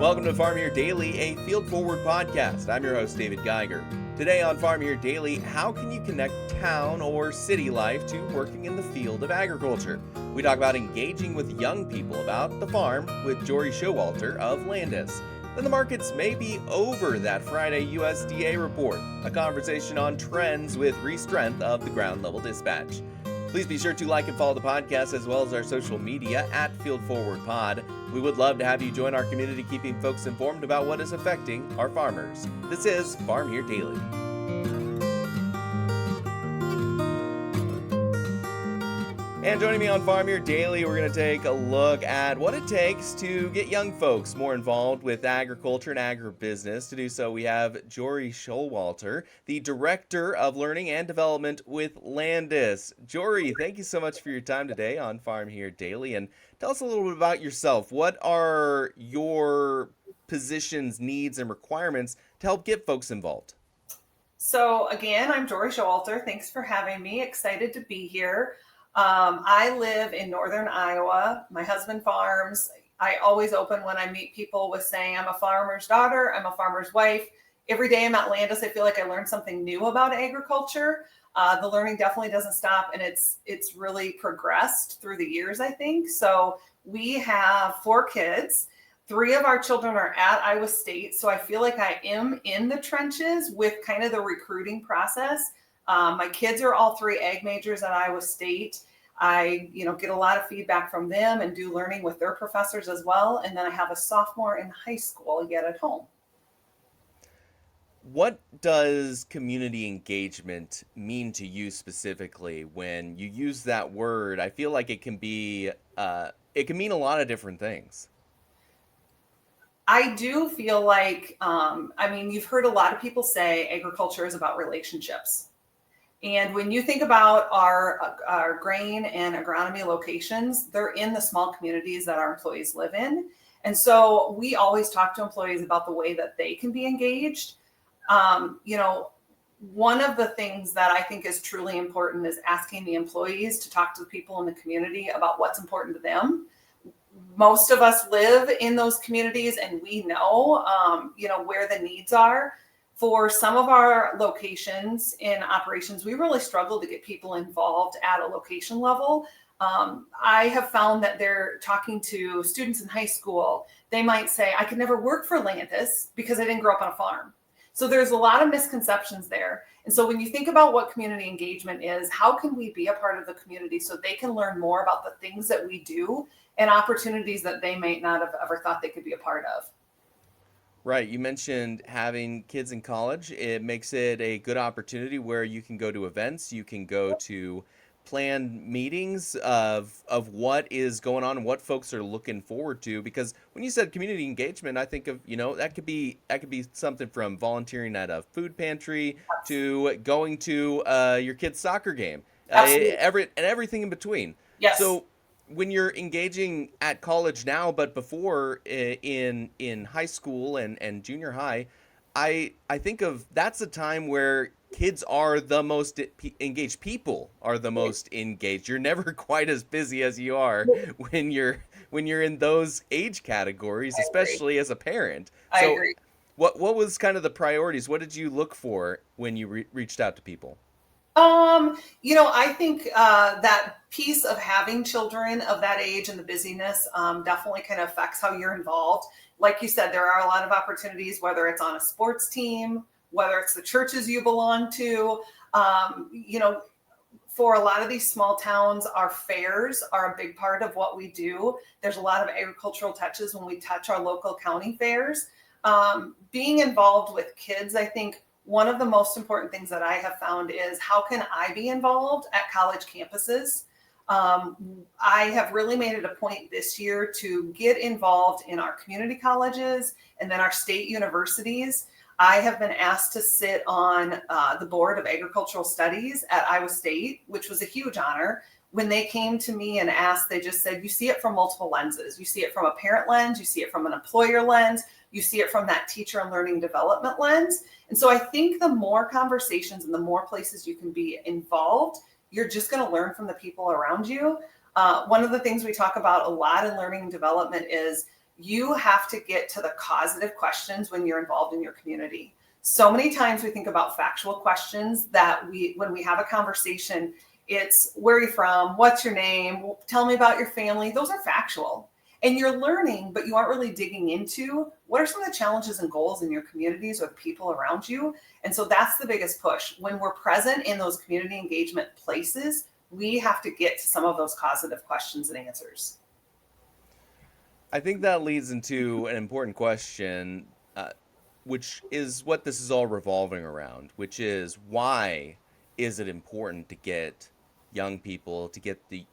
Welcome to Farm Here Daily, a field forward podcast. I'm your host, David Geiger. Today on Farm Here Daily, how can you connect town or city life to working in the field of agriculture? We talk about engaging with young people about the farm with Jori Showalter of Landus. Then the markets may be over that Friday USDA report, a conversation on trends with re-strength of the ground level dispatch. Please be sure to like and follow the podcast as well as our social media at Field Forward Pod. We would love to have you join our community, keeping folks informed about what is affecting our farmers. This is Farm Here Daily. And joining me on Farm Here Daily, we're going to take a look at what it takes to get young folks more involved with agriculture and agribusiness. To do so, we have Jori Showalter, the Director of Learning and Development with Landus. Jori, thank you so much for your time today on Farm Here Daily. And tell us a little bit about yourself. What are your positions, needs, and requirements to help get folks involved? So again, I'm Jori Showalter. Thanks for having me. Excited to be here. I live in northern Iowa. My husband farms. I always open when I meet people with saying I'm a farmer's daughter, I'm a farmer's wife. Every day I'm at Landus, I feel like I learned something new about agriculture. The learning definitely doesn't stop, and it's really progressed through the years, I think. So we have 4 kids. 3 of our children are at Iowa State, so I feel like I am in the trenches with kind of the recruiting process. My kids are all 3 ag majors at Iowa State. I, get a lot of feedback from them and do learning with their professors as well. And then I have a sophomore in high school yet at home. What does community engagement mean to you specifically when you use that word? I feel like it can mean a lot of different things. I do feel like, you've heard a lot of people say agriculture is about relationships. And when you think about our grain and agronomy locations, they're in the small communities that our employees live in. And so we always talk to employees about the way that they can be engaged. One of the things that I think is truly important is asking the employees to talk to the people in the community about what's important to them. Most of us live in those communities and we know, where the needs are. For some of our locations in operations, we really struggle to get people involved at a location level. I have found that they're talking to students in high school. They might say, I could never work for Landus because I didn't grow up on a farm. So there's a lot of misconceptions there. And so when you think about what community engagement is, how can we be a part of the community so they can learn more about the things that we do and opportunities that they might not have ever thought they could be a part of? Right. You mentioned having kids in college. It makes it a good opportunity where you can go to events, you can go to planned meetings of what is going on and what folks are looking forward to. Because when you said community engagement, I think of, that could be something from volunteering at a food pantry to going to your kid's soccer game, everything in between. Yes. So when you're engaging at college now, but before in high school and junior high, I think of that's a time where kids are the most engaged. People are the most engaged. You're never quite as busy as you are when you're in those age categories, especially as a parent. I agree. What was kind of the priorities? What did you look for when you reached out to people? I think that piece of having children of that age and the busyness definitely kind of affects how you're involved. Like you said, there are a lot of opportunities, whether it's on a sports team, whether it's the churches you belong to. For a lot of these small towns, our fairs are a big part of what we do. There's a lot of agricultural touches when we touch our local county fairs. Being involved with kids, I think, one of the most important things that I have found is how can I be involved at college campuses? I have really made it a point this year to get involved in our community colleges and then our state universities. I have been asked to sit on the board of agricultural studies at Iowa State, which was a huge honor. When they came to me and asked, they just said, you see it from multiple lenses. You see it from a parent lens, you see it from an employer lens, you see it from that teacher and learning development lens. And so I think the more conversations and the more places you can be involved, you're just going to learn from the people around you. One of the things we talk about a lot in learning and development is You have to get to the causative questions when you're involved in your community. So many times we think about factual questions that when we have a conversation, it's where are you from? What's your name? Tell me about your family. Those are factual. And you're learning, but you aren't really digging into what are some of the challenges and goals in your communities or the people around you. And so that's the biggest push. When we're present in those community engagement places, we have to get to some of those causative questions and answers. I think that leads into an important question, which is what this is all revolving around, which is why is it important to get young people, to get the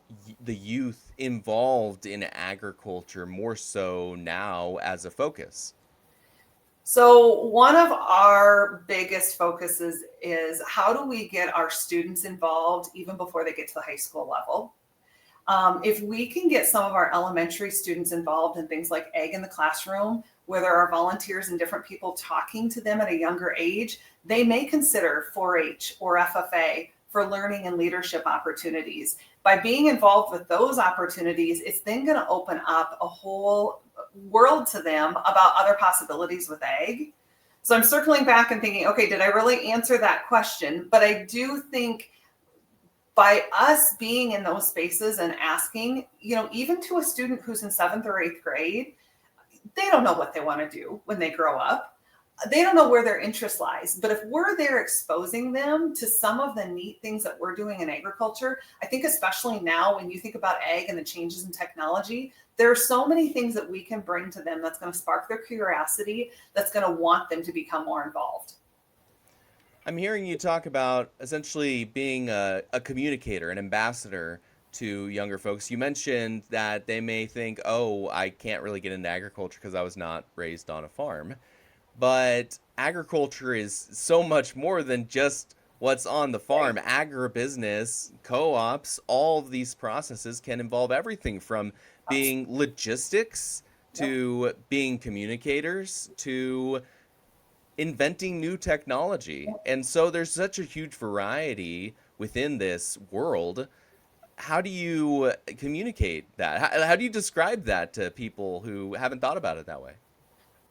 youth involved in agriculture more so now as a focus? So one of our biggest focuses is how do we get our students involved even before they get to the high school level? If we can get some of our elementary students involved in things like Ag in the Classroom, where there are volunteers and different people talking to them at a younger age, they may consider 4-H or FFA for learning and leadership opportunities. By being involved with those opportunities, it's then going to open up a whole world to them about other possibilities with ag. So I'm circling back and thinking, okay, did I really answer that question? But I do think by us being in those spaces and asking, even to a student who's in 7th or 8th grade, they don't know what they want to do when they grow up. They don't know where their interest lies. But if we're there exposing them to some of the neat things that we're doing in agriculture, I think especially now when you think about ag and the changes in technology, there are so many things that we can bring to them that's going to spark their curiosity, that's going to want them to become more involved. I'm hearing you talk about essentially being a communicator, an ambassador to younger folks. You mentioned that they may think, oh, I can't really get into agriculture because I was not raised on a farm. But agriculture is so much more than just what's on the farm. Right. Agribusiness, co-ops, all of these processes can involve everything from being logistics Yep. to being communicators to inventing new technology. And so there's such a huge variety within this world. How do you communicate that? How do you describe that to people who haven't thought about it that way?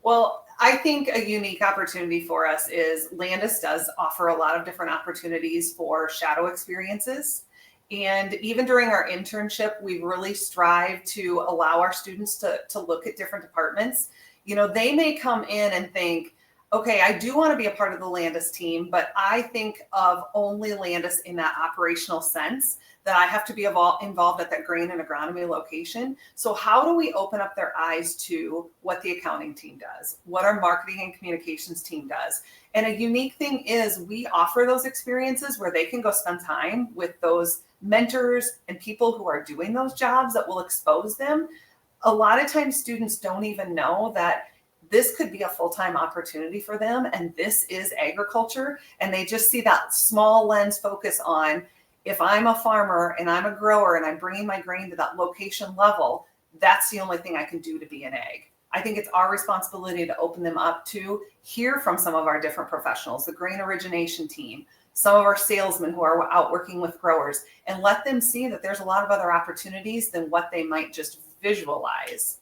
Well, I think a unique opportunity for us is Landus does offer a lot of different opportunities for shadow experiences. And even during our internship, we really strive to allow our students to look at different departments. They may come in and think, okay, I do want to be a part of the Landus team, but I think of only Landus in that operational sense, that I have to be involved at that grain and agronomy location. So how do we open up their eyes to what the accounting team does, what our marketing and communications team does? And a unique thing is we offer those experiences where they can go spend time with those mentors and people who are doing those jobs that will expose them. A lot of times students don't even know that this could be a full-time opportunity for them, and this is agriculture, and they just see that small lens focus on, if I'm a farmer and I'm a grower and I'm bringing my grain to that location level, that's the only thing I can do to be an ag. I think it's our responsibility to open them up to hear from some of our different professionals, the grain origination team, some of our salesmen who are out working with growers, and let them see that there's a lot of other opportunities than what they might just visualize.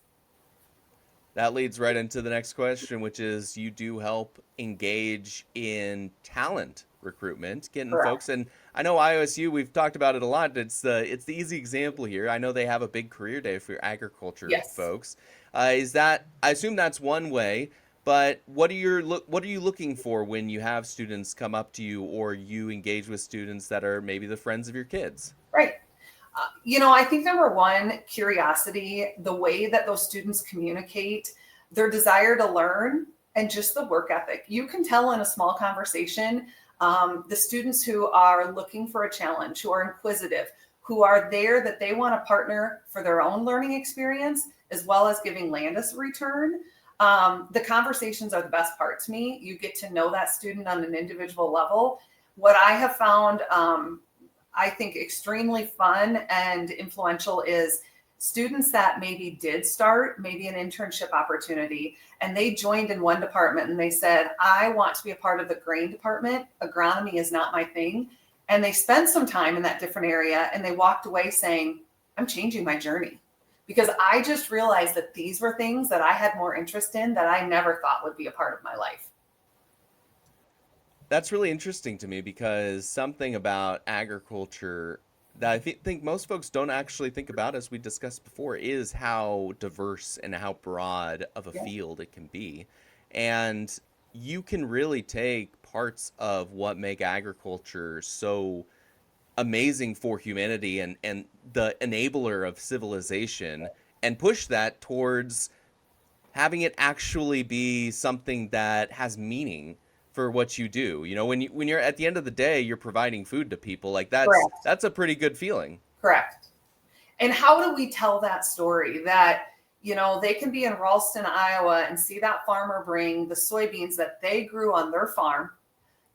That leads right into the next question, which is you do help engage in talent recruitment, getting Correct. folks. And I know IOSU, we've talked about it a lot. It's the easy example here. I know they have a big career day for agriculture Yes. folks. Is that, I assume that's one way, but what are you looking for when you have students come up to you or you engage with students that are maybe the friends of your kids? Right. I think number one, curiosity, the way that those students communicate, their desire to learn, and just the work ethic. You can tell in a small conversation, the students who are looking for a challenge, who are inquisitive, who are there that they want to partner for their own learning experience, as well as giving Landus a return. The conversations are the best part to me. You get to know that student on an individual level. What I have found, I think extremely fun and influential is students that maybe did start maybe an internship opportunity and they joined in one department and they said, I want to be a part of the grain department. Agronomy is not my thing. And they spent some time in that different area and they walked away saying, I'm changing my journey. because I just realized that these were things that I had more interest in that I never thought would be a part of my life. That's really interesting to me because something about agriculture that I think most folks don't actually think about, as we discussed before, is how diverse and how broad of a Yeah. field it can be. And you can really take parts of what make agriculture so amazing for humanity and the enabler of civilization and push that towards having it actually be something that has meaning for what you do. You know, when you're at the end of the day, you're providing food to people. Like Correct. that's a pretty good feeling. Correct. And how do we tell that story that, they can be in Ralston, Iowa and see that farmer bring the soybeans that they grew on their farm,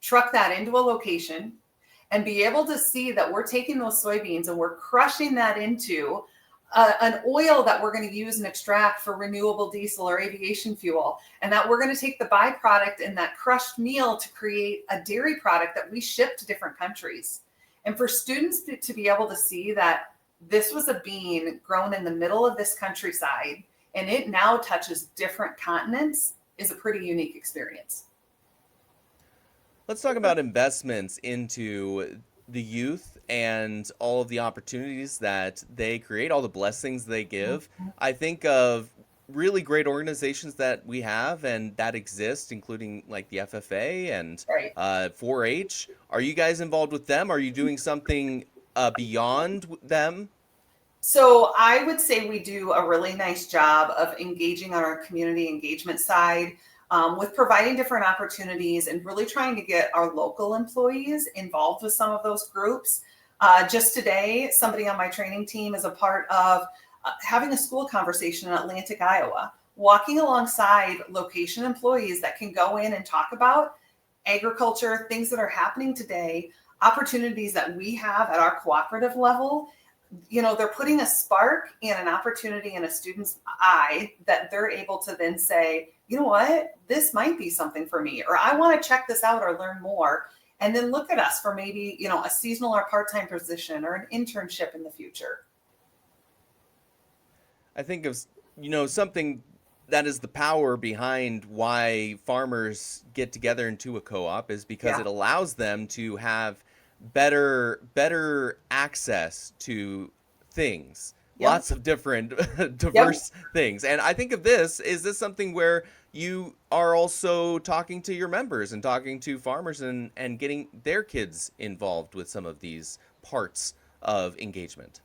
truck that into a location, and be able to see that we're taking those soybeans and we're crushing that into an oil that we're going to use and extract for renewable diesel or aviation fuel, and that we're going to take the byproduct in that crushed meal to create a dairy product that we ship to different countries. And for students to be able to see that this was a bean grown in the middle of this countryside and it now touches different continents is a pretty unique experience. Let's talk about investments into the youth and all of the opportunities that they create, all the blessings they give. I think of really great organizations that we have and that exist, including like the FFA and Right. 4-H. Are you guys involved with them? Are you doing something beyond them? So I would say we do a really nice job of engaging on our community engagement side, with providing different opportunities and really trying to get our local employees involved with some of those groups. Just today, somebody on my training team is a part of having a school conversation in Atlantic, Iowa, walking alongside location employees that can go in and talk about agriculture, things that are happening today, opportunities that we have at our cooperative level. They're putting a spark and an opportunity in a student's eye that they're able to then say, you know what, this might be something for me, or I want to check this out or learn more. And then look at us for maybe, a seasonal or part-time position or an internship in the future. I think of, something that is the power behind why farmers get together into a co-op is because Yeah. it allows them to have better access to things, Yep. lots of different Yep. diverse things. And I think of this, is this something where you are also talking to your members and talking to farmers and getting their kids involved with some of these parts of engagement?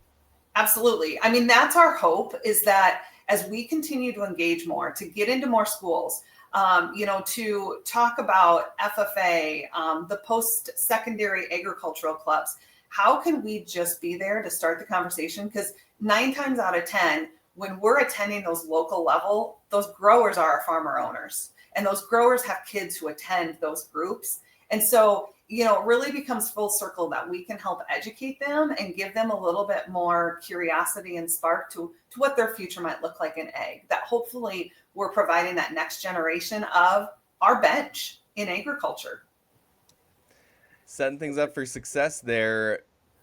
Absolutely. I mean, that's our hope, is that as we continue to engage more, to get into more schools, to talk about FFA, the post-secondary agricultural clubs, how can we just be there to start the conversation? Because 9 times out of 10, when we're attending those local level, those growers are our farmer owners. And those growers have kids who attend those groups. And so, it really becomes full circle that we can help educate them and give them a little bit more curiosity and spark to what their future might look like in ag. That hopefully we're providing that next generation of our bench in agriculture. Setting things up for success there.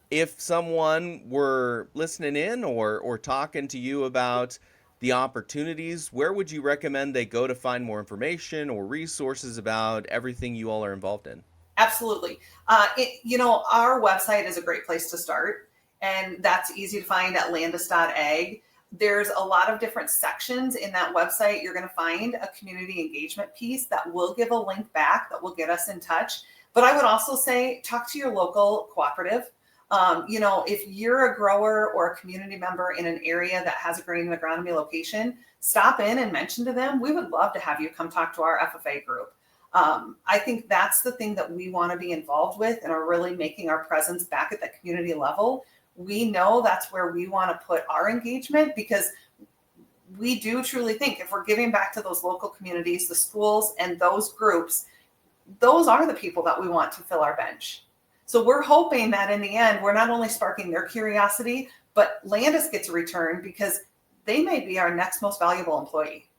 If someone were listening in or talking to you about the opportunities, where would you recommend they go to find more information or resources about everything you all are involved in? Absolutely. Our website is a great place to start, and that's easy to find at landus.ag. There's a lot of different sections in that website. You're going to find a community engagement piece that will give a link back that will get us in touch. But I would also say, talk to your local cooperative. If you're a grower or a community member in an area that has a grain and agronomy location, stop in and mention to them, we would love to have you come talk to our FFA group. I think that's the thing that we want to be involved with and are really making our presence back at the community level. We know that's where we want to put our engagement, because we do truly think if we're giving back to those local communities, the schools and those groups, those are the people that we want to fill our bench. So we're hoping that in the end, we're not only sparking their curiosity, but Landus gets a return because they may be our next most valuable employee.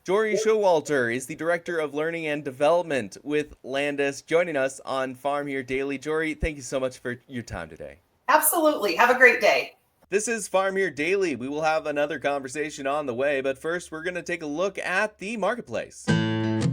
Jori Showalter is the Director of Learning and Development with Landus, joining us on Farm Here Daily. Jori, thank you so much for your time today. Absolutely. Have a great day. This is Farm Here Daily. We will have another conversation on the way, but first we're going to take a look at the marketplace. And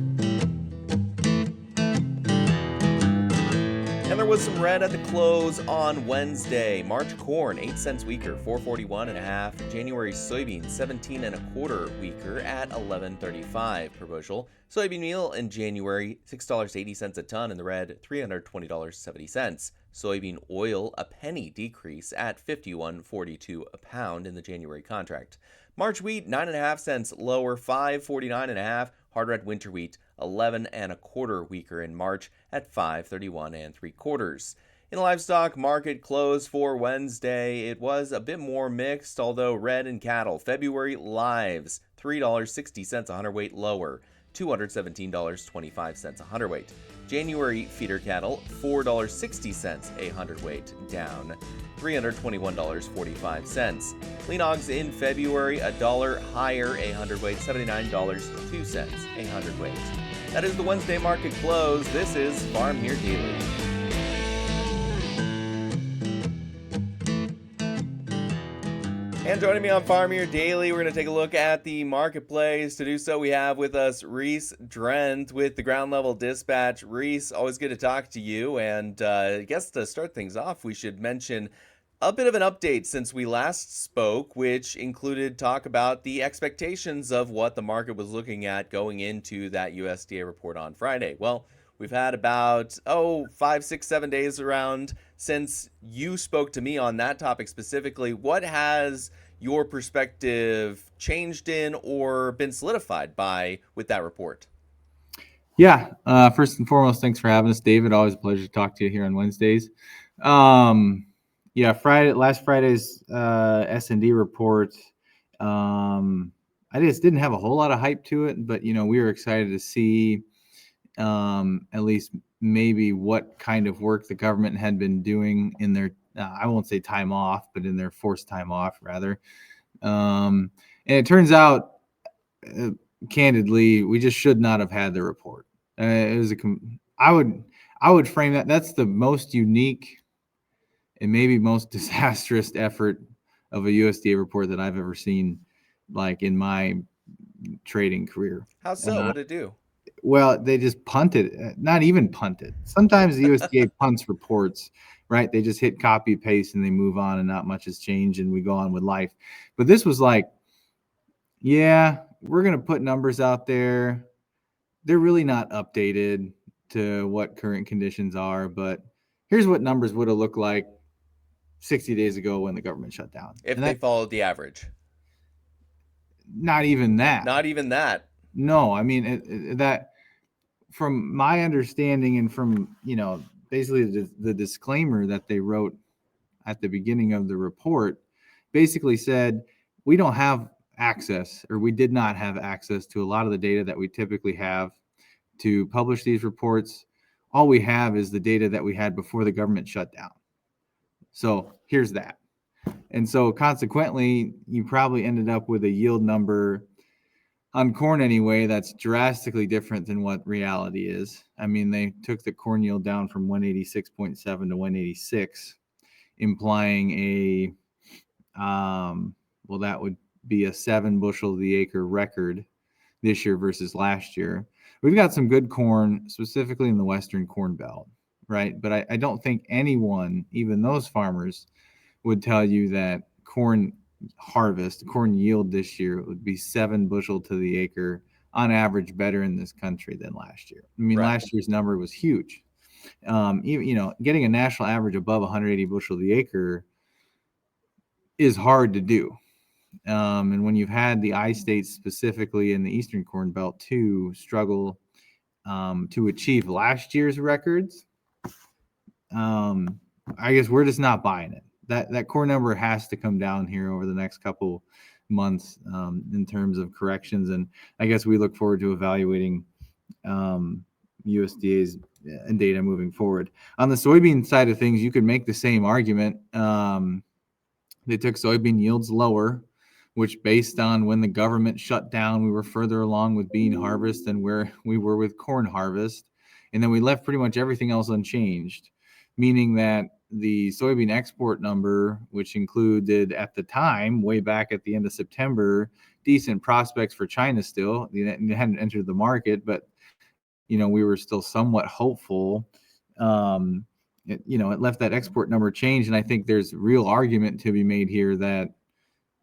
there was some red at the close on Wednesday. March corn 8 cents weaker, 441 and a half. January soybeans 17 and a quarter weaker at 11.35 per bushel. Soybean meal in January $6.80 a ton in the red, $320.70. Soybean oil a penny decrease at 51.42 a pound in the January contract. March wheat 9.5 cents lower, 5.49 and a half. Hard red winter wheat 11 and a quarter weaker in March at 5.31 and 3/4. In the livestock market close for Wednesday, it was a bit more mixed, although red and cattle February lives $3.60 a hundredweight lower, $217.25 a hundredweight. January feeder cattle $4.60 a hundredweight down, $321.45. Lean hogs in February $1 higher a hundredweight, $79.02 a hundredweight. That is the Wednesday market close. This is Farm Here Daily. And joining me on Farm Here Daily, we're going to take a look at the marketplace. To do so, we have with us Reese Drent with the Ground Level Dispatch. Reese, always good to talk to you. And I guess to start things off, we should mention a bit of an update since we last spoke, which included talk about the expectations of what the market was looking at going into that USDA report on Friday. Well, we've had about, 5, 6, 7 days around since you spoke to me on that topic specifically. What has your perspective changed in or been solidified by with that report? Yeah. First and foremost, thanks for having us, David. Always a pleasure to talk to you here on Wednesdays. Last Friday's S&D report, I just didn't have a whole lot of hype to it, but, we were excited to see at least maybe what kind of work the government had been doing in their, I won't say time off, but in their forced time off rather. And it turns out, candidly, we just should not have had the report. It was I would frame that. That's the most unique and maybe most disastrous effort of a USDA report that I've ever seen, like in my trading career. How so? What did it do? Well, they just punted, not even punted. Sometimes the USDA punts reports, right? They just hit copy paste and they move on and not much has changed and we go on with life. But this was like, yeah, we're going to put numbers out there. They're really not updated to what current conditions are, but here's what numbers would have looked like 60 days ago when the government shut down. If they followed the average. Not even that. Not even that. No, I mean, that from my understanding and from, basically the disclaimer that they wrote at the beginning of the report basically said, we don't have access, or we did not have access to a lot of the data that we typically have to publish these reports. All we have is the data that we had before the government shut down. So here's that. And so consequently, you probably ended up with a yield number on corn anyway that's drastically different than what reality is. I mean, they took the corn yield down from 186.7 to 186, implying that would be a 7 bushel to the acre record this year versus last year. We've got some good corn, specifically in the Western Corn Belt, right? But I don't think anyone, even those farmers, would tell you that corn yield this year would be 7 bushel to the acre on average better in this country than last year. I mean, Last year's number was huge. Getting a national average above 180 bushel to the acre is hard to do. And when you've had the I states, specifically in the Eastern Corn Belt, too, struggle to achieve last year's records, I guess we're just not buying it. That core number has to come down here over the next couple months in terms of corrections. And I guess we look forward to evaluating USDA's data moving forward. On the soybean side of things, you could make the same argument. They took soybean yields lower, which based on when the government shut down, we were further along with bean harvest than where we were with corn harvest. And then we left pretty much everything else unchanged, meaning that the soybean export number, which included at the time, way back at the end of September, decent prospects for China still. They hadn't entered the market, but we were still somewhat hopeful. It left that export number change, and I think there's real argument to be made here that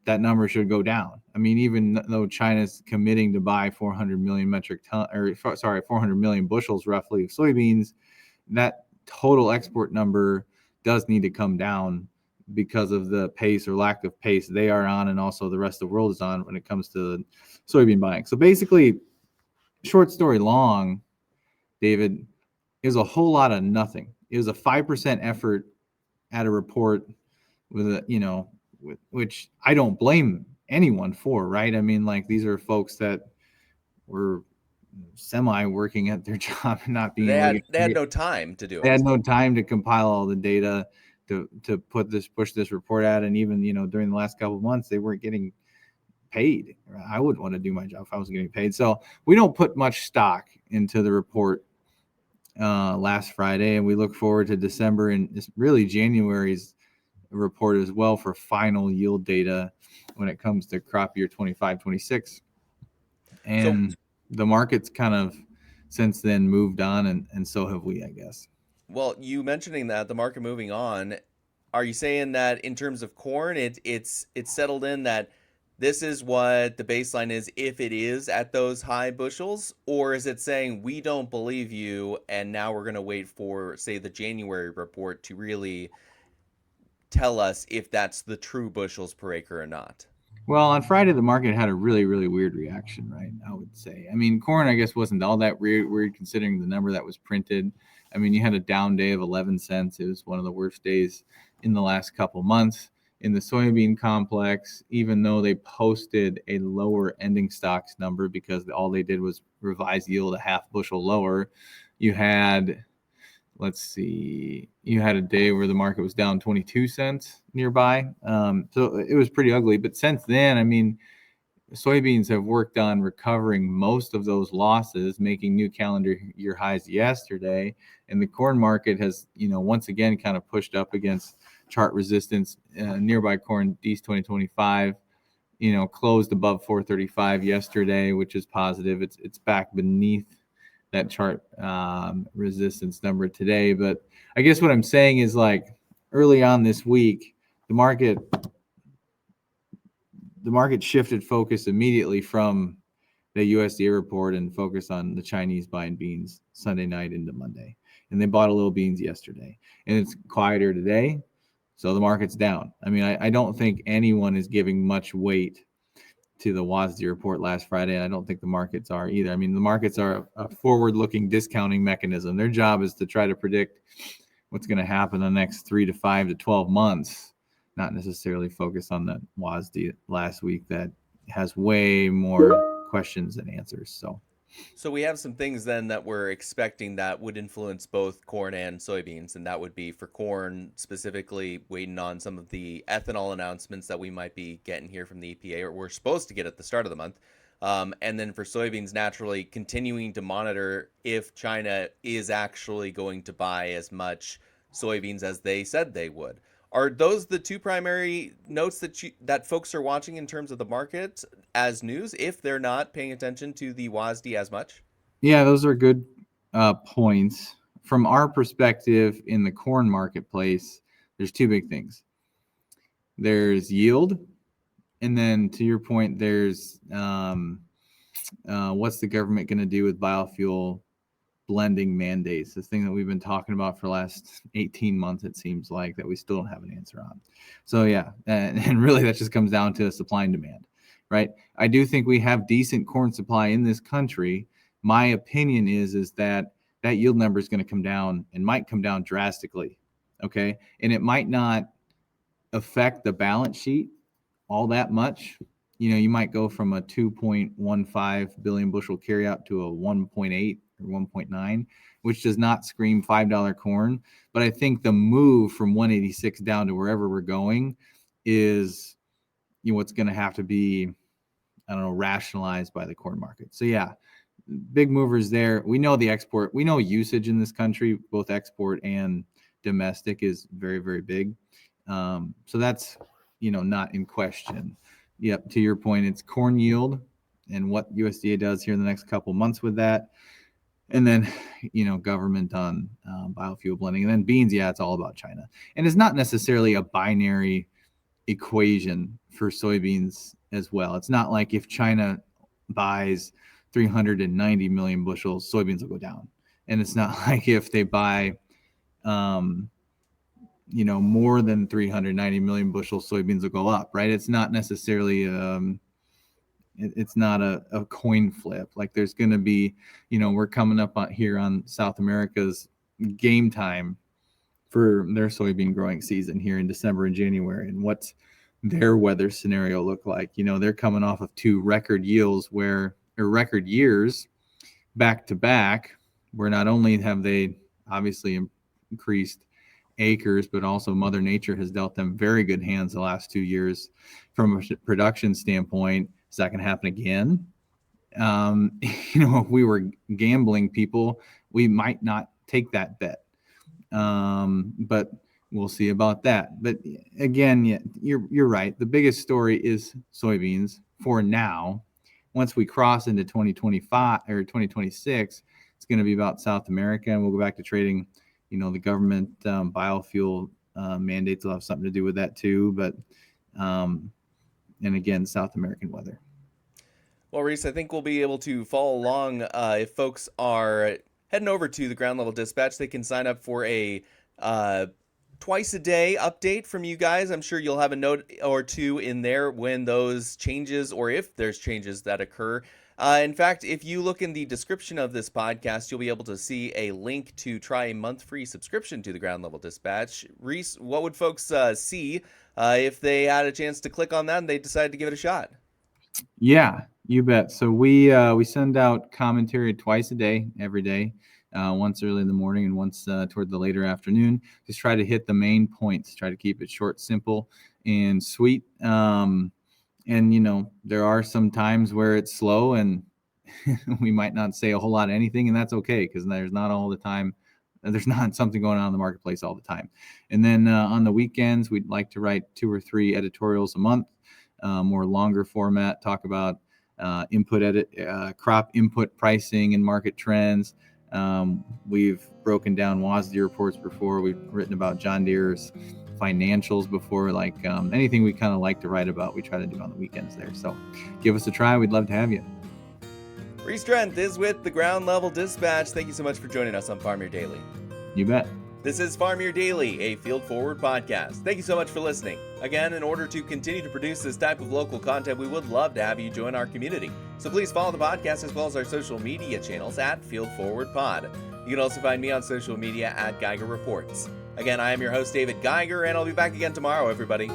number should go down. I mean, even though China's committing to buy 400 million 400 million bushels roughly of soybeans, that total export number does need to come down because of the pace or lack of pace they are on, and also the rest of the world is on when it comes to soybean buying. So basically, short story long, David, is a whole lot of nothing. It was a 5% effort at a report with which I don't blame anyone for, right? I mean, like, these are folks that were semi working at their job and not being they had no time to do it. They had no time to compile all the data to push this report out. And even, during the last couple of months, they weren't getting paid. I wouldn't want to do my job if I was getting paid. So we don't put much stock into the report last Friday, and we look forward to December and really January's report as well for final yield data when it comes to crop year 25-26. And the market's kind of since then moved on, and so have we, I guess. Well, you mentioning that the market moving on, are you saying that in terms of corn, it's settled in that this is what the baseline is if it is at those high bushels? Or is it saying we don't believe you and now we're going to wait for, say, the January report to really tell us if that's the true bushels per acre or not? Well, on Friday, the market had a really, really weird reaction, right? I would say. I mean, corn, I guess, wasn't all that weird considering the number that was printed. I mean, you had a down day of 11 cents. It was one of the worst days in the last couple months. In the soybean complex, even though they posted a lower ending stocks number because all they did was revise yield a half bushel lower, you had a day where the market was down 22 cents nearby. So it was pretty ugly. But since then, I mean, soybeans have worked on recovering most of those losses, making new calendar year highs yesterday. And the corn market has, once again kind of pushed up against chart resistance. Nearby corn East 2025, closed above 435 yesterday, which is positive. It's back beneath that chart resistance number today. But I guess what I'm saying is, like, early on this week, the market shifted focus immediately from the USDA report and focused on the Chinese buying beans Sunday night into Monday. And they bought a little beans yesterday. And it's quieter today, so the market's down. I mean, I don't think anyone is giving much weight to the WASDE report last Friday, and I don't think the markets are either. I mean, the markets are a forward-looking discounting mechanism. Their job is to try to predict what's going to happen in the next 3 to 5 to 12 months, not necessarily focus on the WASDE last week that has way more questions than answers. So we have some things then that we're expecting that would influence both corn and soybeans, and that would be for corn specifically waiting on some of the ethanol announcements that we might be getting here from the EPA, or we're supposed to get at the start of the month. And then for soybeans, naturally continuing to monitor if China is actually going to buy as much soybeans as they said they would. Are those the two primary notes that folks are watching in terms of the market as news, if they're not paying attention to the WASDE as much? Yeah, those are good points. From our perspective in the corn marketplace, there's two big things. There's yield, and then to your point, there's what's the government going to do with biofuel blending mandates, this thing that we've been talking about for the last 18 months, it seems like, that we still don't have an answer on. So yeah, and really that just comes down to supply and demand, right? I do think we have decent corn supply in this country. My opinion is that yield number is going to come down, and might come down drastically, okay? And it might not affect the balance sheet all that much. You might go from a 2.15 billion bushel carryout to a 1.8 or 1.9, which does not scream $5 corn. But I think the move from 186 down to wherever we're going is, what's going to have to be, I don't know, rationalized by the corn market. So yeah, big movers there. We know the export, we know usage in this country, both export and domestic is very, very big. So that's, not in question. Yep. To your point, it's corn yield and what USDA does here in the next couple months with that. And then, government on biofuel blending. And then beans, it's all about China. And it's not necessarily a binary equation for soybeans as well. It's not like if China buys 390 million bushels, soybeans will go down. And it's not like if they buy, more than 390 million bushels, soybeans will go up, right? It's not necessarily, it's not a coin flip. Like there's going to be, we're coming up here on South America's game time for their soybean growing season here in December and January. And what's their weather scenario look like? They're coming off of 2 record yields or record years back to back, where not only have they obviously increased acres, but also Mother Nature has dealt them very good hands the last 2 years from a production standpoint. Is that going to happen again? If we were gambling people, we might not take that bet. But we'll see about that. But again, you're right. The biggest story is soybeans for now. Once we cross into 2025 or 2026, it's going to be about South America, and we'll go back to trading. The government biofuel mandates will have something to do with that too. But and again, South American weather. Well, Reese, I think we'll be able to follow along. If folks are heading over to the Ground Level Dispatch, they can sign up for a twice a day update from you guys. I'm sure you'll have a note or two in there when those changes, or if there's changes that occur. In fact, if you look in the description of this podcast, you'll be able to see a link to try a month-free subscription to the Ground Level Dispatch. Reese, what would folks see if they had a chance to click on that and they decided to give it a shot? Yeah, you bet. So we send out commentary twice a day, every day, once early in the morning and once toward the later afternoon. Just try to hit the main points, try to keep it short, simple, and sweet. And, there are some times where it's slow and we might not say a whole lot of anything, and that's okay because there's not all the time. There's not something going on in the marketplace all the time. And then on the weekends, we'd like to write 2 or 3 editorials a month, more longer format, talk about crop input pricing and market trends. We've broken down WASDE reports before. We've written about John Deere's financials before. Like anything we kind of like to write about, we try to do on the weekends there. So give us a try. We'd love to have you. Reese Trent is with the Ground Level Dispatch. Thank you so much for joining us on Farm Your Daily. You bet. This is Farm Your Daily, a Field Forward podcast. Thank you so much for listening. Again, in order to continue to produce this type of local content, we would love to have you join our community. So please follow the podcast as well as our social media channels at Field Forward Pod. You can also find me on social media at Geiger Reports. Again, I am your host, David Geiger, and I'll be back again tomorrow, everybody.